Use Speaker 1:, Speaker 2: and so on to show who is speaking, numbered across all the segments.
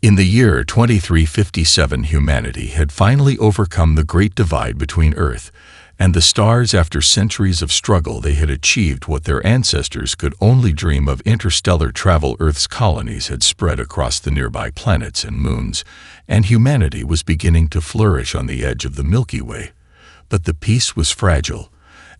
Speaker 1: In the year 2357, humanity had finally overcome the great divide between Earth and the stars. After centuries of struggle, they had achieved what their ancestors could only dream of: interstellar travel. Earth's colonies had spread across the nearby planets and moons, and humanity was beginning to flourish on the edge of the Milky Way. But the peace was fragile,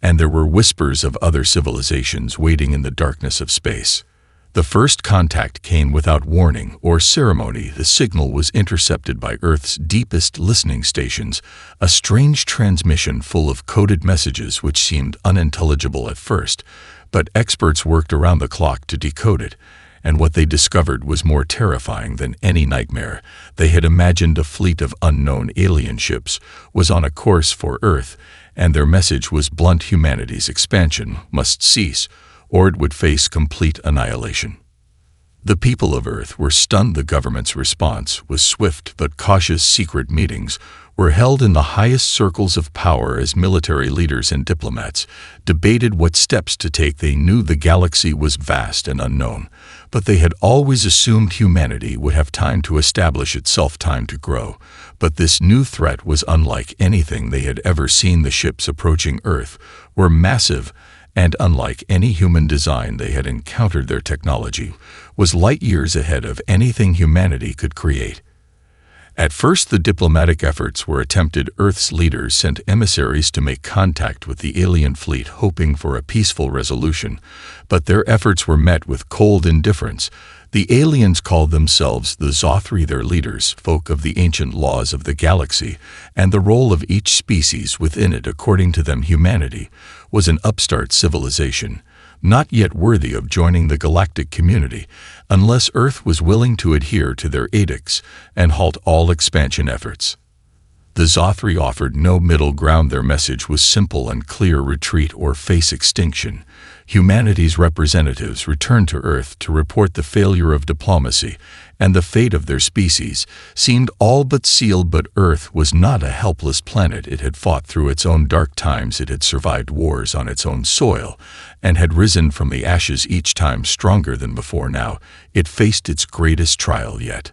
Speaker 1: and there were whispers of other civilizations waiting in the darkness of space. The first contact came without warning or ceremony. The signal was intercepted by Earth's deepest listening stations, a strange transmission full of coded messages which seemed unintelligible at first, but experts worked around the clock to decode it, and what they discovered was more terrifying than any nightmare. They had imagined a fleet of unknown alien ships was on a course for Earth, and their message was blunt: humanity's expansion must cease, or it would face complete annihilation. The people of Earth were stunned. The government's response was swift, but cautious. Secret meetings were held in the highest circles of power as military leaders and diplomats debated what steps to take. They knew the galaxy was vast and unknown, but they had always assumed humanity would have time to establish itself, time to grow. But this new threat was unlike anything they had ever seen. The ships approaching Earth were massive, and unlike any human design they had encountered, their technology was light years ahead of anything humanity could create. At first, the diplomatic efforts were attempted. Earth's leaders sent emissaries to make contact with the alien fleet, hoping for a peaceful resolution, but their efforts were met with cold indifference. The aliens called themselves the Zothri. Their leaders spoke of the ancient laws of the galaxy and the role of each species within it. According to them, humanity was an upstart civilization, not yet worthy of joining the galactic community unless Earth was willing to adhere to their edicts and halt all expansion efforts. The Zothri offered no middle ground. Their message was simple and clear: retreat or face extinction. Humanity's representatives returned to Earth to report the failure of diplomacy, and the fate of their species seemed all but sealed. But Earth was not a helpless planet. It had fought through its own dark times. It had survived wars on its own soil and had risen from the ashes, each time stronger than before. Now it faced its greatest trial yet.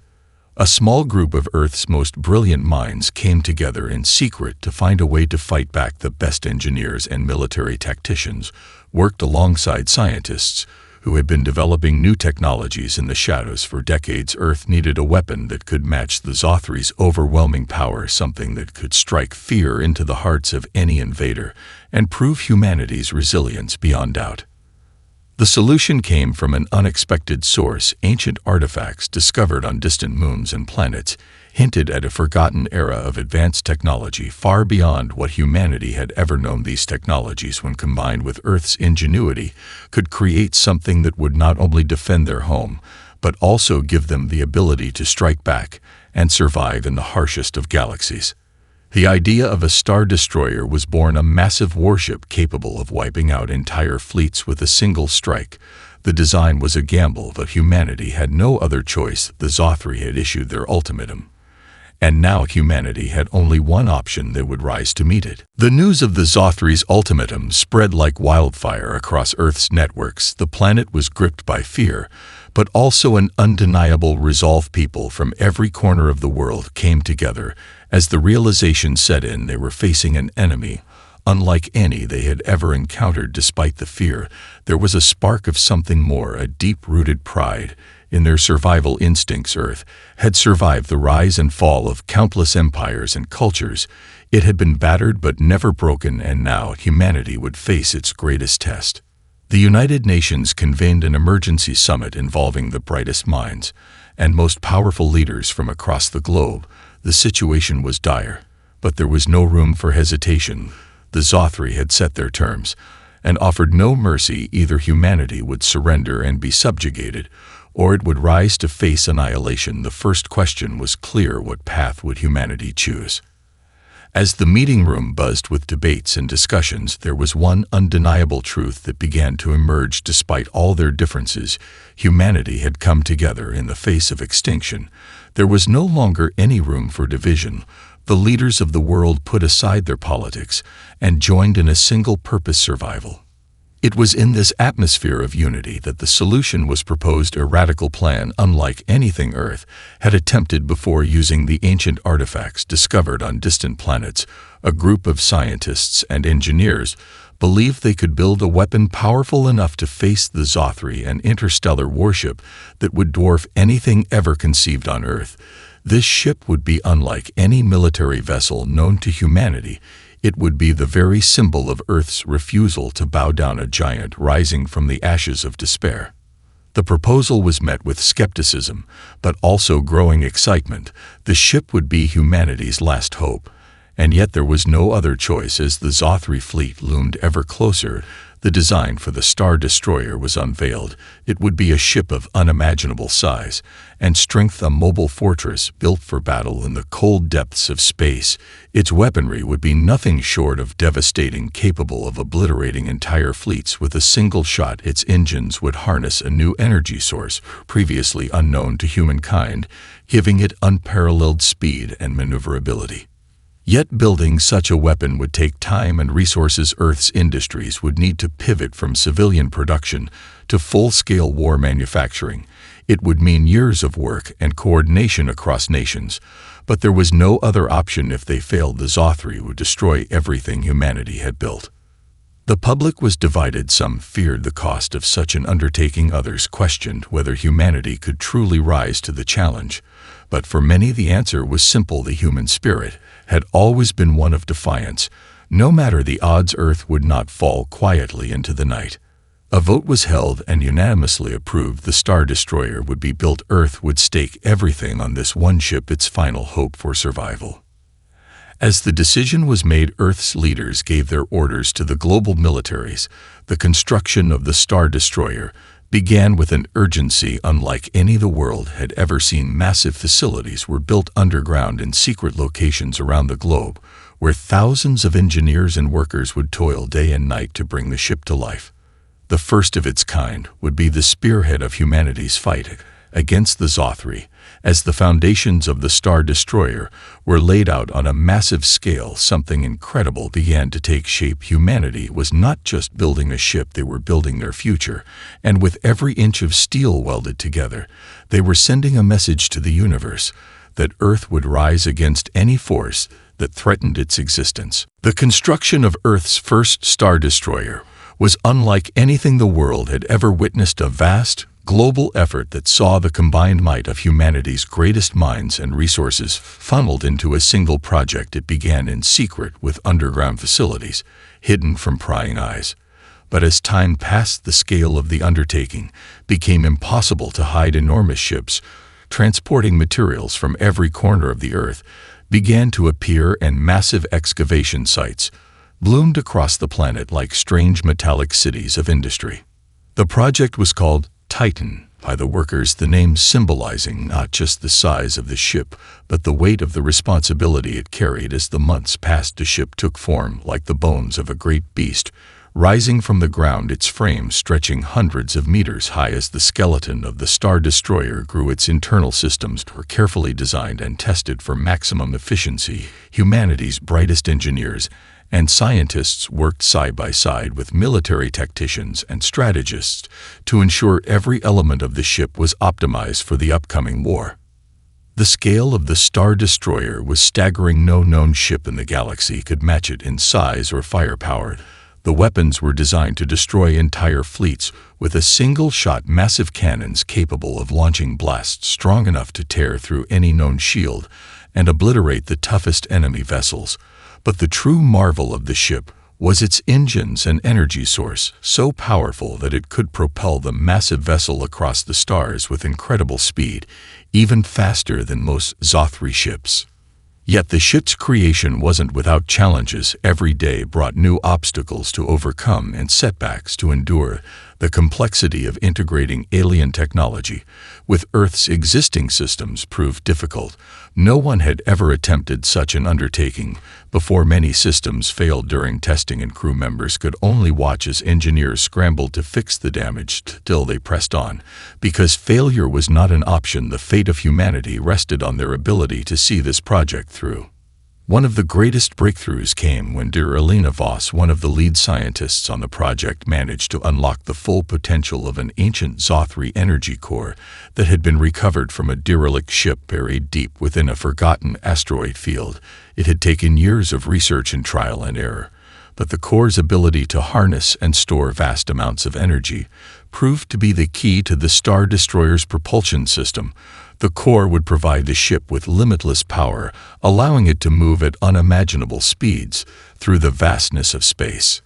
Speaker 1: A small group of Earth's most brilliant minds came together in secret to find a way to fight back. The best engineers and military tacticians worked alongside scientists who had been developing new technologies in the shadows for decades. Earth needed a weapon that could match the Zothri's overwhelming power, something that could strike fear into the hearts of any invader and prove humanity's resilience beyond doubt. The solution came from an unexpected source. Ancient artifacts discovered on distant moons and planets hinted at a forgotten era of advanced technology far beyond what humanity had ever known. These technologies, when combined with Earth's ingenuity, could create something that would not only defend their home, but also give them the ability to strike back and survive in the harshest of galaxies. The idea of a star destroyer was born, a massive warship capable of wiping out entire fleets with a single strike. The design was a gamble, but humanity had no other choice. The Zothri had issued their ultimatum, and now humanity had only one option that would rise to meet it. The news of the Zothri's ultimatum spread like wildfire across Earth's networks. The planet was gripped by fear, but also an undeniable resolve. People from every corner of the world came together as the realization set in. They were facing an enemy unlike any they had ever encountered. Despite the fear, there was a spark of something more, a deep-rooted pride in their survival instincts. Earth had survived the rise and fall of countless empires and cultures. It had been battered but never broken, and now humanity would face its greatest test. The United Nations convened an emergency summit involving the brightest minds and most powerful leaders from across the globe. The situation was dire, but there was no room for hesitation. The Zothri had set their terms and offered no mercy. Either humanity would surrender and be subjugated, or it would rise to face annihilation. The first question was clear: what path would humanity choose? As the meeting room buzzed with debates and discussions, there was one undeniable truth that began to emerge. Despite all their differences, humanity had come together in the face of extinction. There was no longer any room for division. The leaders of the world put aside their politics and joined in a single purpose: survival. It was in this atmosphere of unity that the solution was proposed, a radical plan unlike anything Earth had attempted before. Using the ancient artifacts discovered on distant planets, a group of scientists and engineers believed they could build a weapon powerful enough to face the Zothri, an interstellar warship that would dwarf anything ever conceived on Earth. This ship would be unlike any military vessel known to humanity. It would be the very symbol of Earth's refusal to bow down, a giant rising from the ashes of despair. The proposal was met with skepticism, but also growing excitement. The ship would be humanity's last hope. And yet there was no other choice. As the Zothri fleet loomed ever closer, the design for the Star Destroyer was unveiled. It would be a ship of unimaginable size and strength, a mobile fortress built for battle in the cold depths of space. Its weaponry would be nothing short of devastating, capable of obliterating entire fleets with a single shot. Its engines would harness a new energy source previously unknown to humankind, giving it unparalleled speed and maneuverability. Yet building such a weapon would take time and resources. Earth's industries would need to pivot from civilian production to full-scale war manufacturing. It would mean years of work and coordination across nations, but there was no other option. If they failed, the Zothri would destroy everything humanity had built. The public was divided. Some feared the cost of such an undertaking. Others questioned whether humanity could truly rise to the challenge. But for many, the answer was simple. The human spirit had always been one of defiance. No matter the odds, Earth would not fall quietly into the night. A vote was held and unanimously approved. The Star Destroyer would be built. Earth would stake everything on this one ship, its final hope for survival. As the decision was made, Earth's leaders gave their orders to the global militaries. The construction of the Star Destroyer began with an urgency unlike any the world had ever seen. Massive facilities were built underground in secret locations around the globe, where thousands of engineers and workers would toil day and night to bring the ship to life. The first of its kind would be the spearhead of humanity's fight against the Zothri. As the foundations of the Star Destroyer were laid out on a massive scale, something incredible began to take shape. Humanity was not just building a ship, they were building their future, and with every inch of steel welded together, they were sending a message to the universe that Earth would rise against any force that threatened its existence. The construction of Earth's first Star Destroyer was unlike anything the world had ever witnessed, a vast, global effort that saw the combined might of humanity's greatest minds and resources funneled into a single project. It began in secret with underground facilities, hidden from prying eyes. But as time passed, the scale of the undertaking became impossible to hide. Enormous ships, transporting materials from every corner of the Earth, began to appear, and massive excavation sites bloomed across the planet like strange metallic cities of industry. The project was called Titan by the workers, the name symbolizing not just the size of the ship, but the weight of the responsibility it carried. As the months passed, the ship took form like the bones of a great beast, rising from the ground, its frame stretching hundreds of meters high. As the skeleton of the Star Destroyer grew, its internal systems were carefully designed and tested for maximum efficiency. Humanity's brightest engineers and scientists worked side by side with military tacticians and strategists to ensure every element of the ship was optimized for the upcoming war. The scale of the Star Destroyer was staggering. No known ship in the galaxy could match it in size or firepower. The weapons were designed to destroy entire fleets with a single shot, massive cannons capable of launching blasts strong enough to tear through any known shield and obliterate the toughest enemy vessels. But the true marvel of the ship was its engines and energy source, so powerful that it could propel the massive vessel across the stars with incredible speed, even faster than most Zothri ships. Yet the ship's creation wasn't without challenges. Every day brought new obstacles to overcome and setbacks to endure. The complexity of integrating alien technology with Earth's existing systems proved difficult. No one had ever attempted such an undertaking before. Many systems failed during testing, and crew members could only watch as engineers scrambled to fix the damage. Still, they pressed on, because failure was not an option. The fate of humanity rested on their ability to see this project through. One of the greatest breakthroughs came when dear Elena Voss, one of the lead scientists on the project, managed to unlock the full potential of an ancient Zothri energy core that had been recovered from a derelict ship buried deep within a forgotten asteroid field. It had taken years of research and trial and error, but the core's ability to harness and store vast amounts of energy proved to be the key to the Star Destroyer's propulsion system. The core would provide the ship with limitless power, allowing it to move at unimaginable speeds through the vastness of space.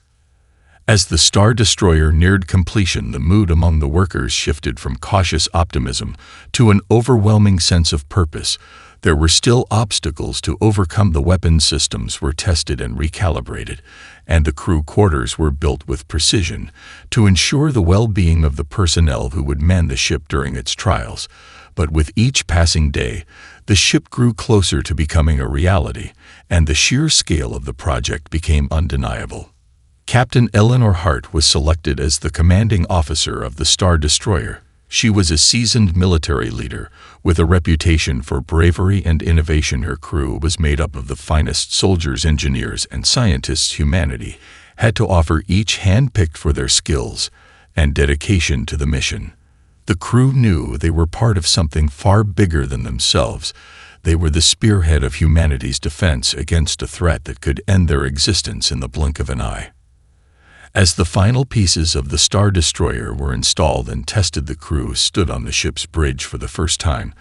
Speaker 1: As the Star Destroyer neared completion, the mood among the workers shifted from cautious optimism to an overwhelming sense of purpose. There were still obstacles to overcome. The weapon systems were tested and recalibrated, and the crew quarters were built with precision to ensure the well-being of the personnel who would man the ship during its trials. But with each passing day, the ship grew closer to becoming a reality, and the sheer scale of the project became undeniable. Captain Eleanor Hart was selected as the commanding officer of the Star Destroyer. She was a seasoned military leader with a reputation for bravery and innovation. Her crew was made up of the finest soldiers, engineers, and scientists humanity had to offer, each hand-picked for their skills and dedication to the mission. The crew knew they were part of something far bigger than themselves. They were the spearhead of humanity's defense against a threat that could end their existence in the blink of an eye. As the final pieces of the Star Destroyer were installed and tested, the crew stood on the ship's bridge for the first time.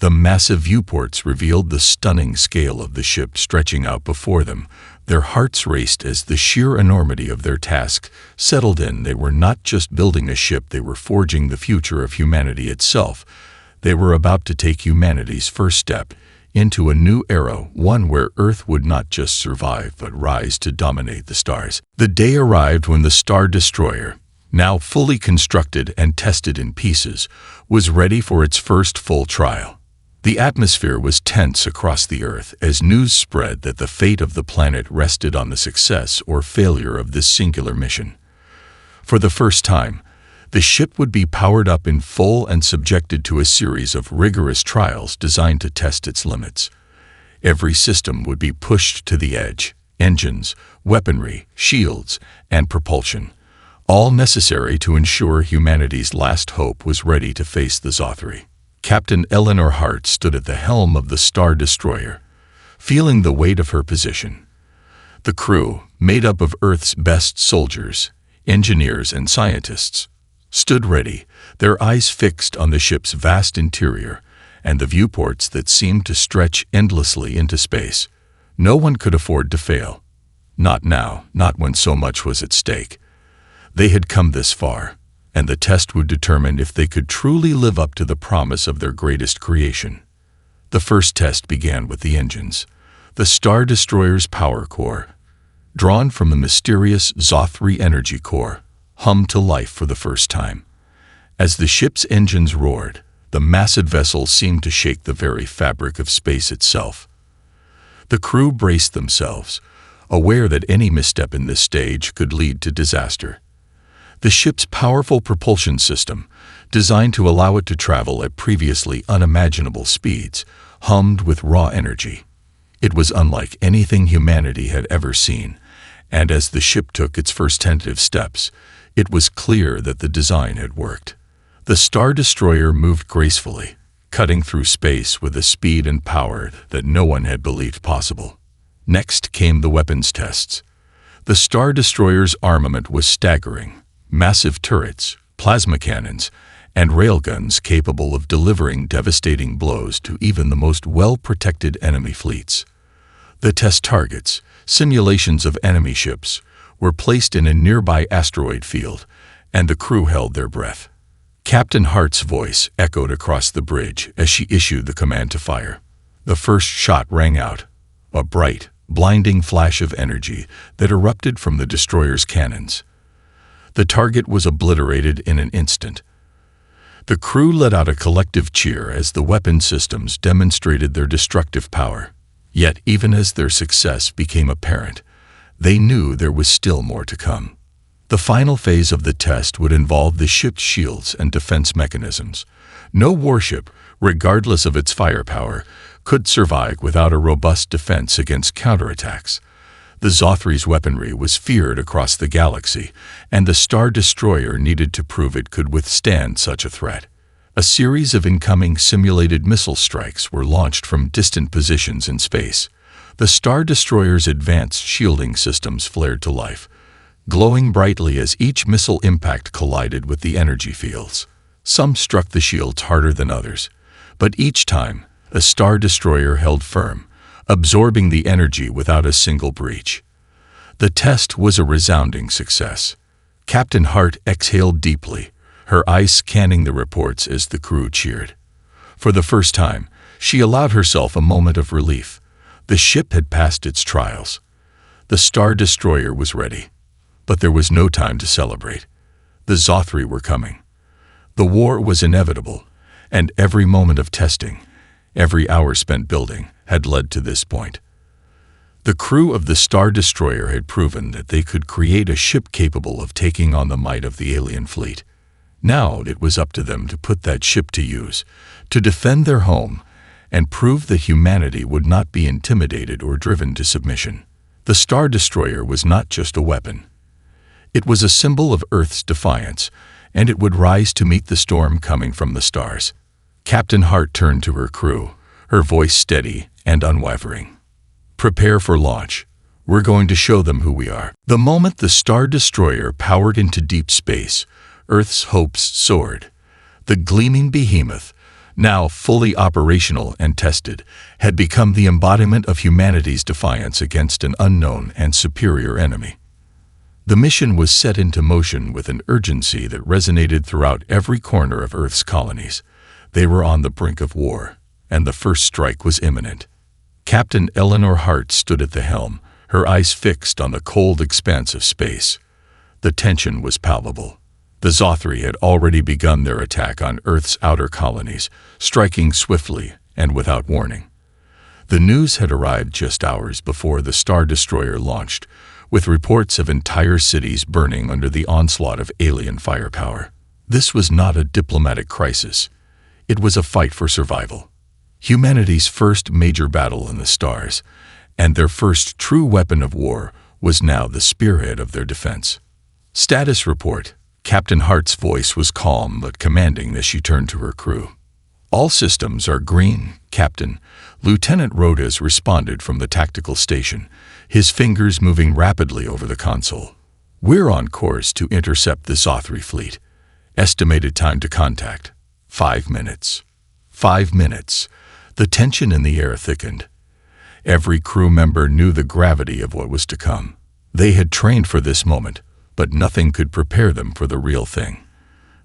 Speaker 1: The massive viewports revealed the stunning scale of the ship stretching out before them. Their hearts raced as the sheer enormity of their task settled in. They were not just building a ship, they were forging the future of humanity itself. They were about to take humanity's first step into a new era, one where Earth would not just survive but rise to dominate the stars. The day arrived when the Star Destroyer, now fully constructed and tested in pieces, was ready for its first full trial. The atmosphere was tense across the Earth as news spread that the fate of the planet rested on the success or failure of this singular mission. For the first time, the ship would be powered up in full and subjected to a series of rigorous trials designed to test its limits. Every system would be pushed to the edge: engines, weaponry, shields, and propulsion, all necessary to ensure humanity's last hope was ready to face the Zothri. Captain Eleanor Hart stood at the helm of the Star Destroyer, feeling the weight of her position. The crew, made up of Earth's best soldiers, engineers, and scientists, stood ready, their eyes fixed on the ship's vast interior and the viewports that seemed to stretch endlessly into space. No one could afford to fail. Not now, not when so much was at stake. They had come this far, and the test would determine if they could truly live up to the promise of their greatest creation. The first test began with the engines. The Star Destroyer's power core, drawn from the mysterious Zothri energy core, hummed to life for the first time. As the ship's engines roared, the massive vessel seemed to shake the very fabric of space itself. The crew braced themselves, aware that any misstep in this stage could lead to disaster. The ship's powerful propulsion system, designed to allow it to travel at previously unimaginable speeds, hummed with raw energy. It was unlike anything humanity had ever seen, and as the ship took its first tentative steps, it was clear that the design had worked. The Star Destroyer moved gracefully, cutting through space with a speed and power that no one had believed possible. Next came the weapons tests. The Star Destroyer's armament was staggering: massive turrets, plasma cannons, and railguns capable of delivering devastating blows to even the most well-protected enemy fleets. The test targets, simulations of enemy ships, were placed in a nearby asteroid field, and the crew held their breath. Captain Hart's voice echoed across the bridge as she issued the command to fire. The first shot rang out, a bright, blinding flash of energy that erupted from the destroyer's cannons. The target was obliterated in an instant. The crew let out a collective cheer as the weapon systems demonstrated their destructive power. Yet, even as their success became apparent, they knew there was still more to come. The final phase of the test would involve the ship's shields and defense mechanisms. No warship, regardless of its firepower, could survive without a robust defense against counterattacks. The Zothri's weaponry was feared across the galaxy, and the Star Destroyer needed to prove it could withstand such a threat. A series of incoming simulated missile strikes were launched from distant positions in space. The Star Destroyer's advanced shielding systems flared to life, glowing brightly as each missile impact collided with the energy fields. Some struck the shields harder than others, but each time, a Star Destroyer held firm, absorbing the energy without a single breach. The test was a resounding success. Captain Hart exhaled deeply, her eyes scanning the reports as the crew cheered. For the first time, she allowed herself a moment of relief. The ship had passed its trials. The Star Destroyer was ready. But there was no time to celebrate. The Zothri were coming. The war was inevitable, and every moment of testing, every hour spent building, had led to this point. The crew of the Star Destroyer had proven that they could create a ship capable of taking on the might of the alien fleet. Now it was up to them to put that ship to use, to defend their home, and prove that humanity would not be intimidated or driven to submission. The Star Destroyer was not just a weapon. It was a symbol of Earth's defiance, and it would rise to meet the storm coming from the stars. Captain Hart turned to her crew, her voice steady and unwavering. "Prepare for launch. We're going to show them who we are." The moment the Star Destroyer powered into deep space, Earth's hopes soared. The gleaming behemoth, now fully operational and tested, had become the embodiment of humanity's defiance against an unknown and superior enemy. The mission was set into motion with an urgency that resonated throughout every corner of Earth's colonies. They were on the brink of war, and the first strike was imminent. Captain Eleanor Hart stood at the helm, her eyes fixed on the cold expanse of space. The tension was palpable. The Zothri had already begun their attack on Earth's outer colonies, striking swiftly and without warning. The news had arrived just hours before the Star Destroyer launched, with reports of entire cities burning under the onslaught of alien firepower. This was not a diplomatic crisis. It was a fight for survival. Humanity's first major battle in the stars, and their first true weapon of war, was now the spearhead of their defense. "Status report." Captain Hart's voice was calm but commanding as she turned to her crew. "All systems are green, Captain." Lieutenant Rodas responded from the tactical station, his fingers moving rapidly over the console. "We're on course to intercept the Zothri fleet. Estimated time to contact: 5 minutes. 5 minutes. The tension in the air thickened. Every crew member knew the gravity of what was to come. They had trained for this moment, but nothing could prepare them for the real thing.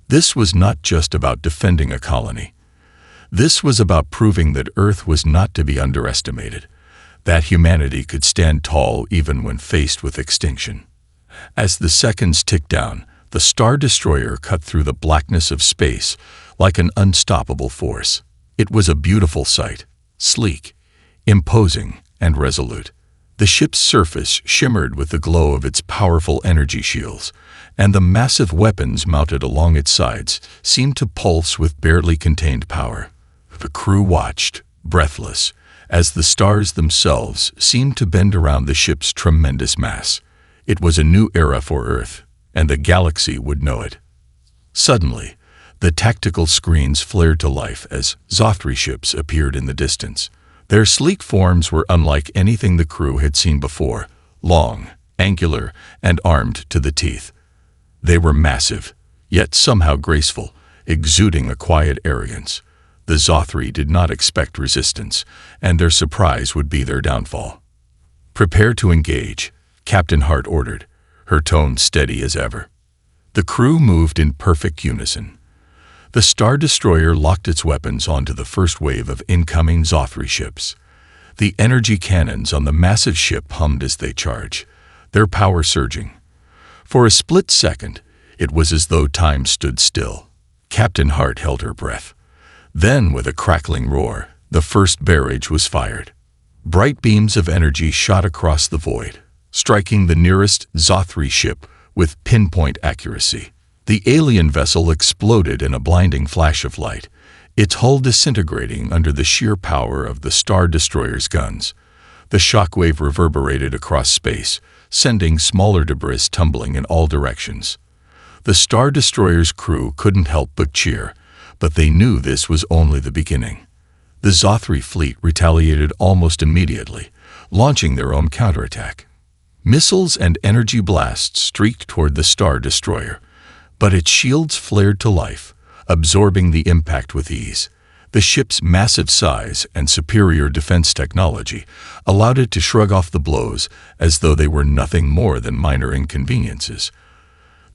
Speaker 1: This was not just about defending a colony. This was about proving that Earth was not to be underestimated, that humanity could stand tall even when faced with extinction. As the seconds ticked down, the Star Destroyer cut through the blackness of space like an unstoppable force. It was a beautiful sight, sleek, imposing, and resolute. The ship's surface shimmered with the glow of its powerful energy shields, and the massive weapons mounted along its sides seemed to pulse with barely contained power. The crew watched, breathless, as the stars themselves seemed to bend around the ship's tremendous mass. It was a new era for Earth, and the galaxy would know it. Suddenly, the tactical screens flared to life as Zothri ships appeared in the distance. Their sleek forms were unlike anything the crew had seen before, long, angular, and armed to the teeth. They were massive, yet somehow graceful, exuding a quiet arrogance. The Zothri did not expect resistance, and their surprise would be their downfall. "Prepare to engage," Captain Hart ordered, her tone steady as ever. The crew moved in perfect unison. The Star Destroyer locked its weapons onto the first wave of incoming Zothri ships. The energy cannons on the massive ship hummed as they charged, their power surging. For a split second, it was as though time stood still. Captain Hart held her breath. Then, with a crackling roar, the first barrage was fired. Bright beams of energy shot across the void, striking the nearest Zothri ship with pinpoint accuracy. The alien vessel exploded in a blinding flash of light, its hull disintegrating under the sheer power of the Star Destroyer's guns. The shockwave reverberated across space, sending smaller debris tumbling in all directions. The Star Destroyer's crew couldn't help but cheer, but they knew this was only the beginning. The Zothri fleet retaliated almost immediately, launching their own counterattack. Missiles and energy blasts streaked toward the Star Destroyer, but its shields flared to life, absorbing the impact with ease. The ship's massive size and superior defense technology allowed it to shrug off the blows as though they were nothing more than minor inconveniences.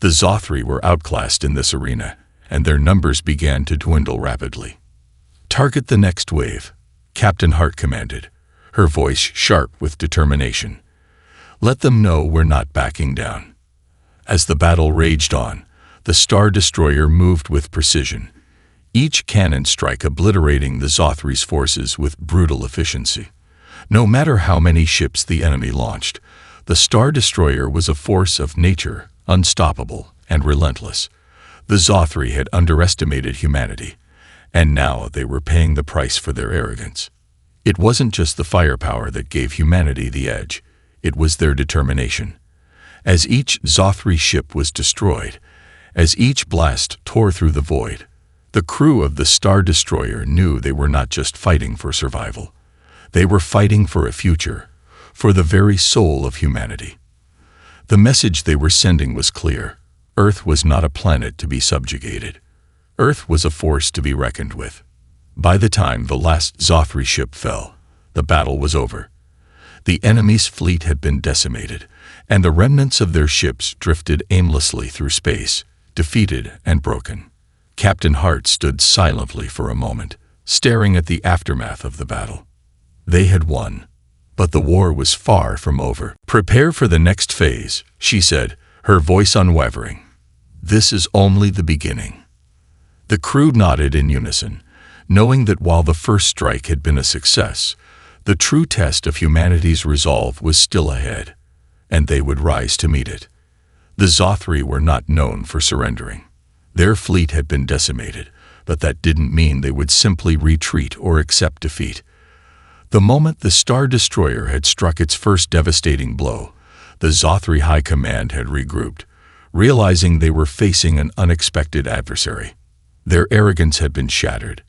Speaker 1: The Zothri were outclassed in this arena, and their numbers began to dwindle rapidly. "Target the next wave," Captain Hart commanded, her voice sharp with determination. "Let them know we're not backing down." As the battle raged on, the Star Destroyer moved with precision, each cannon strike obliterating the Zothri's forces with brutal efficiency. No matter how many ships the enemy launched, the Star Destroyer was a force of nature, unstoppable and relentless. The Zothri had underestimated humanity, and now they were paying the price for their arrogance. It wasn't just the firepower that gave humanity the edge, it was their determination. As each Zothri ship was destroyed, as each blast tore through the void, the crew of the Star Destroyer knew they were not just fighting for survival. They were fighting for a future, for the very soul of humanity. The message they were sending was clear. Earth was not a planet to be subjugated. Earth was a force to be reckoned with. By the time the last Zothri ship fell, the battle was over. The enemy's fleet had been decimated, and the remnants of their ships drifted aimlessly through space, defeated and broken. Captain Hart stood silently for a moment, staring at the aftermath of the battle. They had won, but the war was far from over. "Prepare for the next phase," she said, her voice unwavering. "This is only the beginning." The crew nodded in unison, knowing that while the first strike had been a success, the true test of humanity's resolve was still ahead, and they would rise to meet it. The Zothri were not known for surrendering. Their fleet had been decimated, but that didn't mean they would simply retreat or accept defeat. The moment the Star Destroyer had struck its first devastating blow, the Zothri High Command had regrouped, realizing they were facing an unexpected adversary. Their arrogance had been shattered,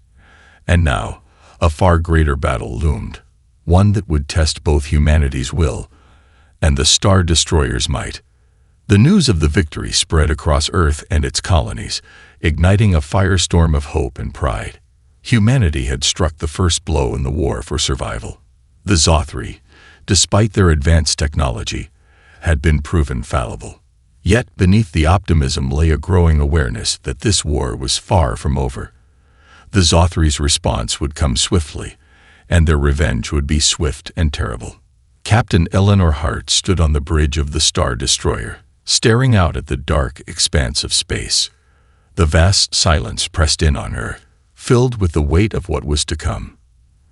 Speaker 1: and now a far greater battle loomed, one that would test both humanity's will and the Star Destroyer's might. The news of the victory spread across Earth and its colonies, igniting a firestorm of hope and pride. Humanity had struck the first blow in the war for survival. The Zothri, despite their advanced technology, had been proven fallible. Yet beneath the optimism lay a growing awareness that this war was far from over. The Zothri's response would come swiftly, and their revenge would be swift and terrible. Captain Eleanor Hart stood on the bridge of the Star Destroyer, staring out at the dark expanse of space. The vast silence pressed in on her, filled with the weight of what was to come.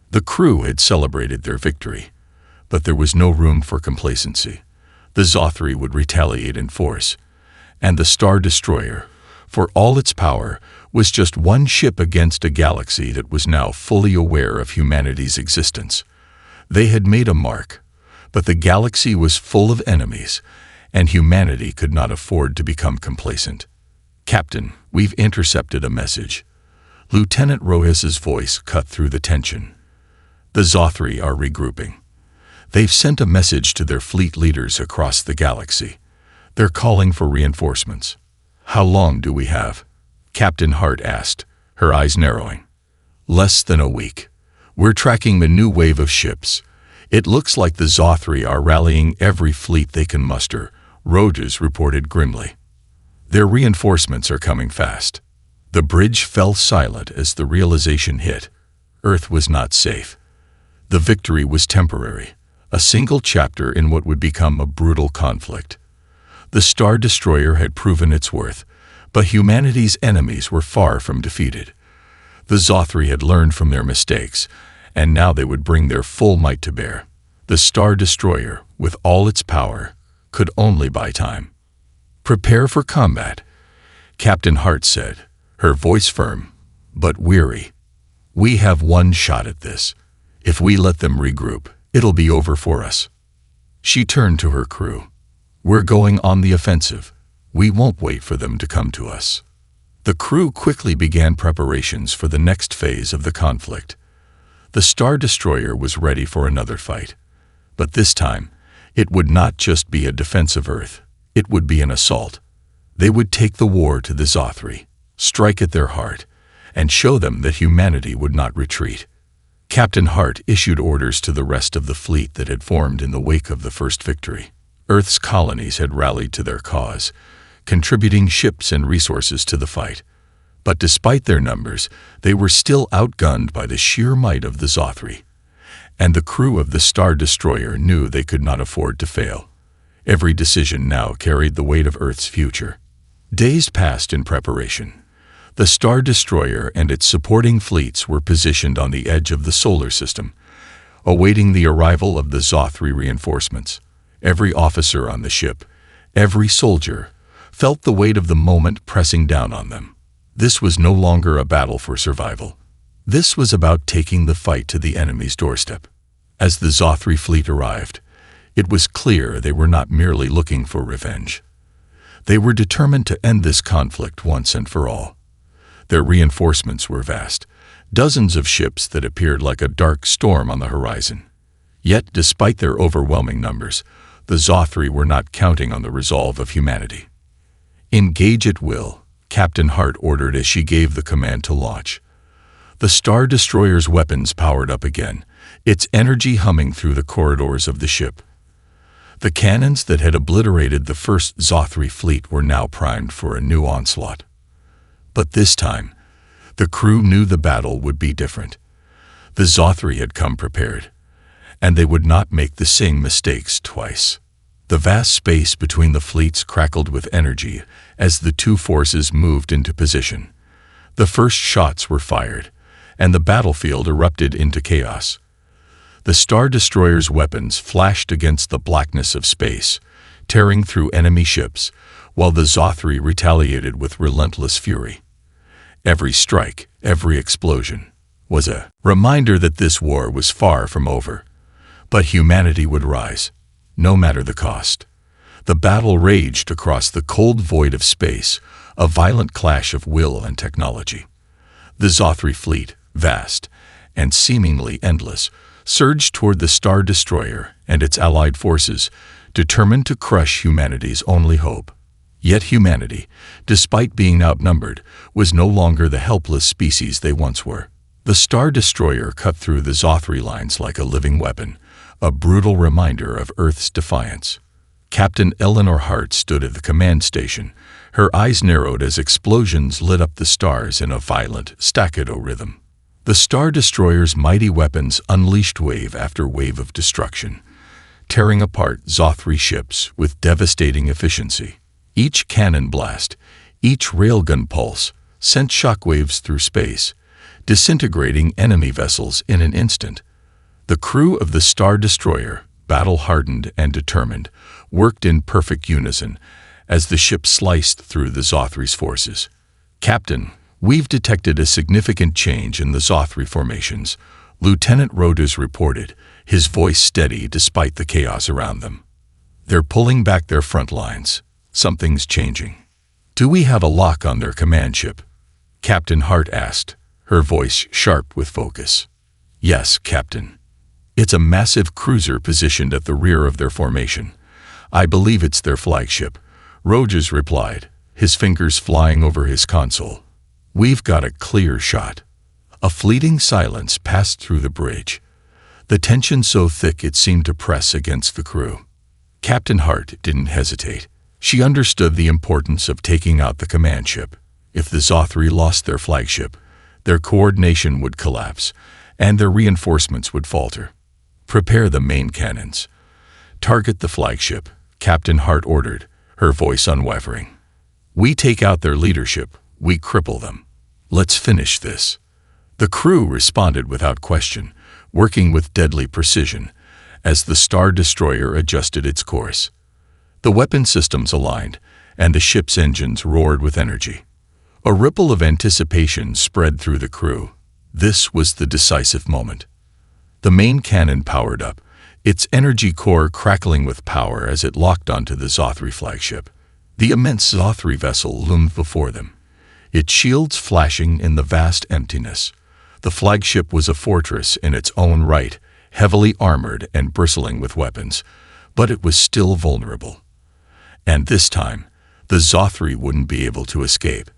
Speaker 1: The crew had celebrated their victory, but there was no room for complacency. The Zothri would retaliate in force, and the Star Destroyer, for all its power, was just one ship against a galaxy that was now fully aware of humanity's existence. They had made a mark, but the galaxy was full of enemies, and humanity could not afford to become complacent. "Captain, we've intercepted a message." Lieutenant Rohis's voice cut through the tension. "The Zothri are regrouping. They've sent a message to their fleet leaders across the galaxy. They're calling for reinforcements." "How long do we have?" Captain Hart asked, her eyes narrowing. "Less than a week. We're tracking the new wave of ships. It looks like the Zothri are rallying every fleet they can muster," Rojas reported grimly. "Their reinforcements are coming fast." The bridge fell silent as the realization hit. Earth was not safe. The victory was temporary, a single chapter in what would become a brutal conflict. The Star Destroyer had proven its worth, but humanity's enemies were far from defeated. The Zothri had learned from their mistakes, and now they would bring their full might to bear. The Star Destroyer, with all its power, could only buy time. "Prepare for combat," Captain Hart said, her voice firm, but weary. We have one shot at this. If we let them regroup, it'll be over for us." She turned to her crew. "We're going on the offensive. We won't wait for them to come to us." The crew quickly began preparations for the next phase of the conflict. The Star Destroyer was ready for another fight. But this time, it would not just be a defense of Earth. It would be an assault. They would take the war to the Zothri, strike at their heart, and show them that humanity would not retreat. Captain Hart issued orders to the rest of the fleet that had formed in the wake of the first victory. Earth's colonies had rallied to their cause, contributing ships and resources to the fight. But despite their numbers, they were still outgunned by the sheer might of the Zothri. And the crew of the Star Destroyer knew they could not afford to fail. Every decision now carried the weight of Earth's future. Days passed in preparation. The Star Destroyer and its supporting fleets were positioned on the edge of the solar system, awaiting the arrival of the Zothri reinforcements. Every officer on the ship, every soldier, felt the weight of the moment pressing down on them. This was no longer a battle for survival. This was about taking the fight to the enemy's doorstep. As the Zothri fleet arrived, it was clear they were not merely looking for revenge. They were determined to end this conflict once and for all. Their reinforcements were vast, dozens of ships that appeared like a dark storm on the horizon. Yet, despite their overwhelming numbers, the Zothri were not counting on the resolve of humanity. "Engage at will," Captain Hart ordered as she gave the command to launch. The Star Destroyer's weapons powered up again, its energy humming through the corridors of the ship. The cannons that had obliterated the first Zothri fleet were now primed for a new onslaught. But this time, the crew knew the battle would be different. The Zothri had come prepared, and they would not make the same mistakes twice. The vast space between the fleets crackled with energy as the two forces moved into position. The first shots were fired, and the battlefield erupted into chaos. The Star Destroyer's weapons flashed against the blackness of space, tearing through enemy ships, while the Zothri retaliated with relentless fury. Every strike, every explosion, was a reminder that this war was far from over. But humanity would rise, no matter the cost. The battle raged across the cold void of space, a violent clash of will and technology. The Zothri fleet, vast and seemingly endless, surged toward the Star Destroyer and its allied forces, determined to crush humanity's only hope. Yet humanity, despite being outnumbered, was no longer the helpless species they once were. The Star Destroyer cut through the Zothri lines like a living weapon, a brutal reminder of Earth's defiance. Captain Eleanor Hart stood at the command station, her eyes narrowed as explosions lit up the stars in a violent, staccato rhythm. The Star Destroyer's mighty weapons unleashed wave after wave of destruction, tearing apart Zothri ships with devastating efficiency. Each cannon blast, each railgun pulse, sent shockwaves through space, disintegrating enemy vessels in an instant. The crew of the Star Destroyer, battle-hardened and determined, worked in perfect unison as the ship sliced through the Zothri's forces. "Captain, we've detected a significant change in the Zothri formations," Lieutenant Roders reported, his voice steady despite the chaos around them. "They're pulling back their front lines. Something's changing." "Do we have a lock on their command ship?" Captain Hart asked, her voice sharp with focus. "Yes, Captain. It's a massive cruiser positioned at the rear of their formation. I believe it's their flagship," Roders replied, his fingers flying over his console. "We've got a clear shot." A fleeting silence passed through the bridge, the tension so thick it seemed to press against the crew. Captain Hart didn't hesitate. She understood the importance of taking out the command ship. If the Zothri lost their flagship, their coordination would collapse, and their reinforcements would falter. "Prepare the main cannons. Target the flagship," Captain Hart ordered, her voice unwavering. "We take out their leadership, we cripple them. Let's finish this." The crew responded without question, working with deadly precision, as the Star Destroyer adjusted its course. The weapon systems aligned, and the ship's engines roared with energy. A ripple of anticipation spread through the crew. This was the decisive moment. The main cannon powered up, its energy core crackling with power as it locked onto the Zothri flagship. The immense Zothri vessel loomed before them, its shields flashing in the vast emptiness. The flagship was a fortress in its own right, heavily armored and bristling with weapons, but it was still vulnerable. And this time, the Zothri wouldn't be able to escape.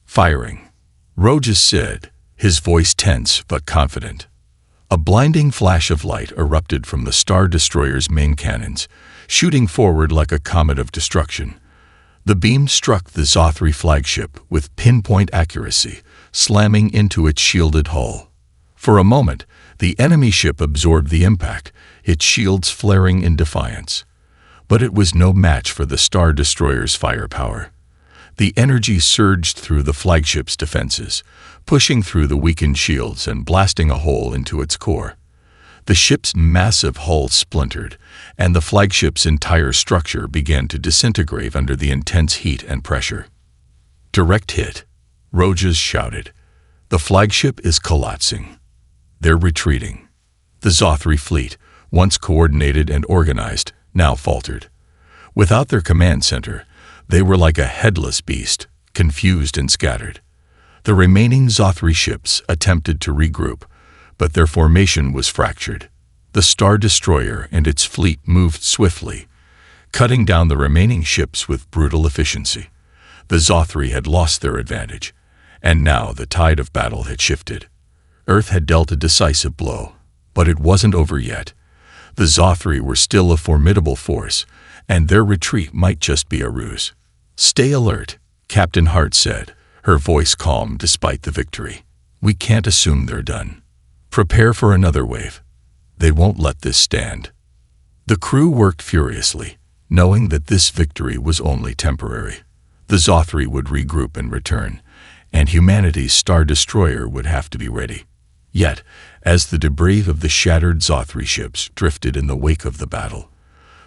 Speaker 1: Firing, Rojas said, his voice tense but confident. A blinding flash of light erupted from the Star Destroyer's main cannons, shooting forward like a comet of destruction. The beam struck the Zothri flagship with pinpoint accuracy, slamming into its shielded hull. For a moment, the enemy ship absorbed the impact, its shields flaring in defiance. But it was no match for the Star Destroyer's firepower. The energy surged through the flagship's defenses, pushing through the weakened shields and blasting a hole into its core. The ship's massive hull splintered, and the flagship's entire structure began to disintegrate under the intense heat and pressure. Direct hit, Rojas shouted. The flagship is collapsing. They're retreating. The Zothri fleet, once coordinated and organized, now faltered. Without their command center, they were like a headless beast, confused and scattered. The remaining Zothri ships attempted to regroup, but their formation was fractured. The Star Destroyer and its fleet moved swiftly, cutting down the remaining ships with brutal efficiency. The Zothri had lost their advantage, and now the tide of battle had shifted. Earth had dealt a decisive blow, but it wasn't over yet. The Zothri were still a formidable force, and their retreat might just be a ruse. "Stay alert," Captain Hart said, her voice calm despite the victory. "We can't assume they're done. Prepare for another wave. They won't let this stand." The crew worked furiously, knowing that this victory was only temporary. The Zothri would regroup and return, and humanity's Star Destroyer would have to be ready. Yet, as the debris of the shattered Zothri ships drifted in the wake of the battle,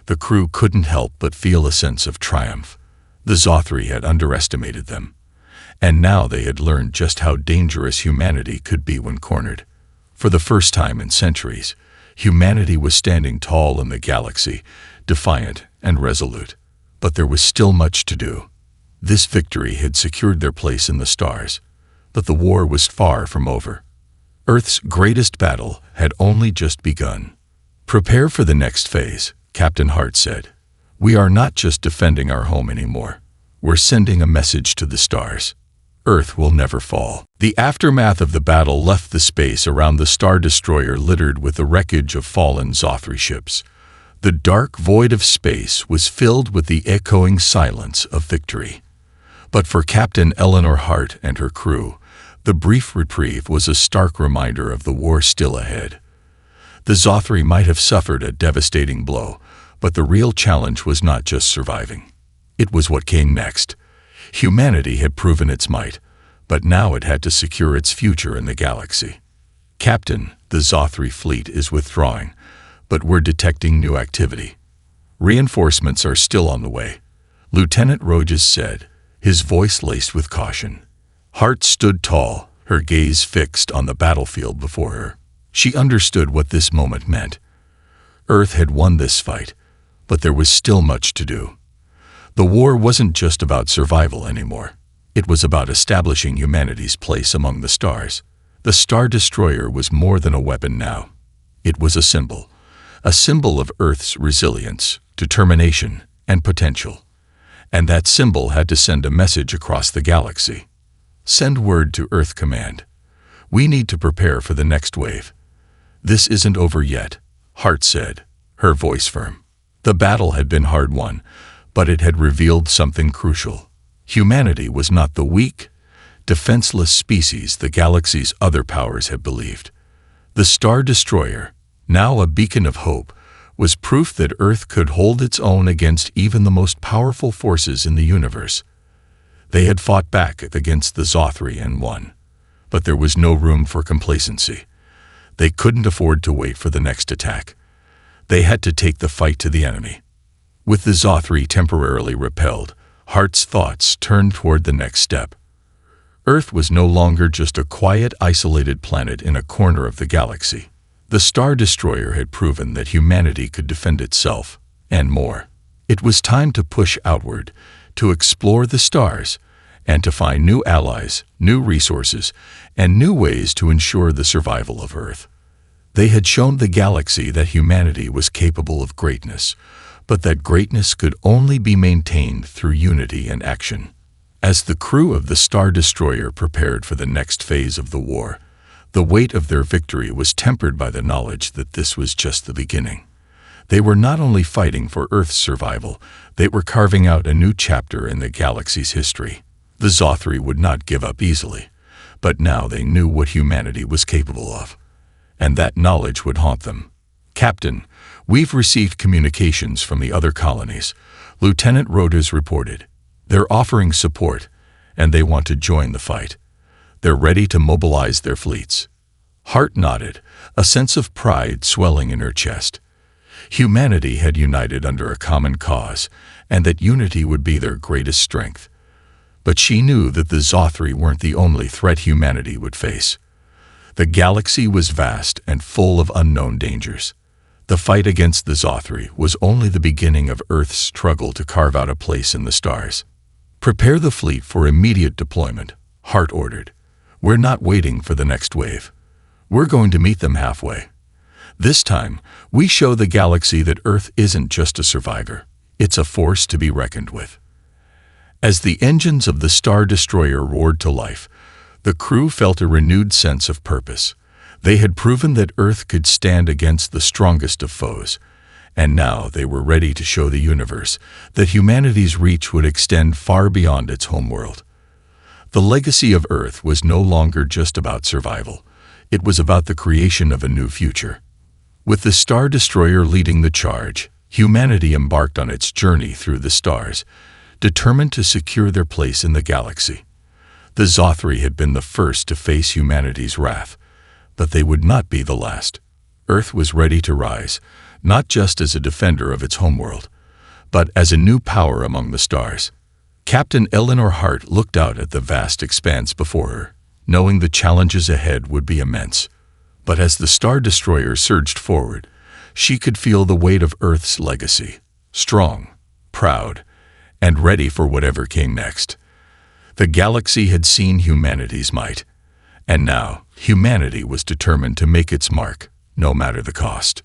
Speaker 1: the crew couldn't help but feel a sense of triumph. The Zothri had underestimated them, and now they had learned just how dangerous humanity could be when cornered. For the first time in centuries, humanity was standing tall in the galaxy, defiant and resolute. But there was still much to do. This victory had secured their place in the stars, but the war was far from over. Earth's greatest battle had only just begun. "Prepare for the next phase," Captain Hart said. "We are not just defending our home anymore. We're sending a message to the stars. Earth will never fall." The aftermath of the battle left the space around the Star Destroyer littered with the wreckage of fallen Zothri ships. The dark void of space was filled with the echoing silence of victory. But for Captain Eleanor Hart and her crew, the brief reprieve was a stark reminder of the war still ahead. The Zothri might have suffered a devastating blow, but the real challenge was not just surviving. It was what came next. Humanity had proven its might, but now it had to secure its future in the galaxy. "Captain, the Zothri fleet is withdrawing, but we're detecting new activity. Reinforcements are still on the way," Lieutenant Rojas said, his voice laced with caution. Hart stood tall, her gaze fixed on the battlefield before her. She understood what this moment meant. Earth had won this fight, but there was still much to do. The war wasn't just about survival anymore. It was about establishing humanity's place among the stars. The Star Destroyer was more than a weapon now. It was a symbol of Earth's resilience, determination, and potential. And that symbol had to send a message across the galaxy. "Send word to Earth Command. We need to prepare for the next wave." "This isn't over yet," Hart said, her voice firm. The battle had been hard won, but it had revealed something crucial. Humanity was not the weak, defenseless species the galaxy's other powers had believed. The Star Destroyer, now a beacon of hope, was proof that Earth could hold its own against even the most powerful forces in the universe. They had fought back against the Zothri and won, but there was no room for complacency. They couldn't afford to wait for the next attack. They had to take the fight to the enemy. With the Zothri temporarily repelled, Hart's thoughts turned toward the next step. Earth was no longer just a quiet, isolated planet in a corner of the galaxy. The Star Destroyer had proven that humanity could defend itself, and more. It was time to push outward, to explore the stars, and to find new allies, new resources, and new ways to ensure the survival of Earth. They had shown the galaxy that humanity was capable of greatness, but that greatness could only be maintained through unity and action. As the crew of the Star Destroyer prepared for the next phase of the war, the weight of their victory was tempered by the knowledge that this was just the beginning. They were not only fighting for Earth's survival, they were carving out a new chapter in the galaxy's history. The Zothri would not give up easily, but now they knew what humanity was capable of, and that knowledge would haunt them. "Captain, we've received communications from the other colonies," Lieutenant Rodas reported. "They're offering support, and they want to join the fight. They're ready to mobilize their fleets." Hart nodded, a sense of pride swelling in her chest. Humanity had united under a common cause, and that unity would be their greatest strength. But she knew that the Zothri weren't the only threat humanity would face. The galaxy was vast and full of unknown dangers. The fight against the Zothri was only the beginning of Earth's struggle to carve out a place in the stars. "Prepare the fleet for immediate deployment," Hart ordered. "We're not waiting for the next wave. We're going to meet them halfway. This time, we show the galaxy that Earth isn't just a survivor. It's a force to be reckoned with." As the engines of the Star Destroyer roared to life, the crew felt a renewed sense of purpose. They had proven that Earth could stand against the strongest of foes, and now they were ready to show the universe that humanity's reach would extend far beyond its homeworld. The legacy of Earth was no longer just about survival. It was about the creation of a new future. With the Star Destroyer leading the charge, humanity embarked on its journey through the stars, determined to secure their place in the galaxy. The Zothri had been the first to face humanity's wrath, but they would not be the last. Earth was ready to rise, not just as a defender of its homeworld, but as a new power among the stars. Captain Eleanor Hart looked out at the vast expanse before her, knowing the challenges ahead would be immense. But as the Star Destroyer surged forward, she could feel the weight of Earth's legacy, strong, proud, and ready for whatever came next. The galaxy had seen humanity's might, and now humanity was determined to make its mark, no matter the cost.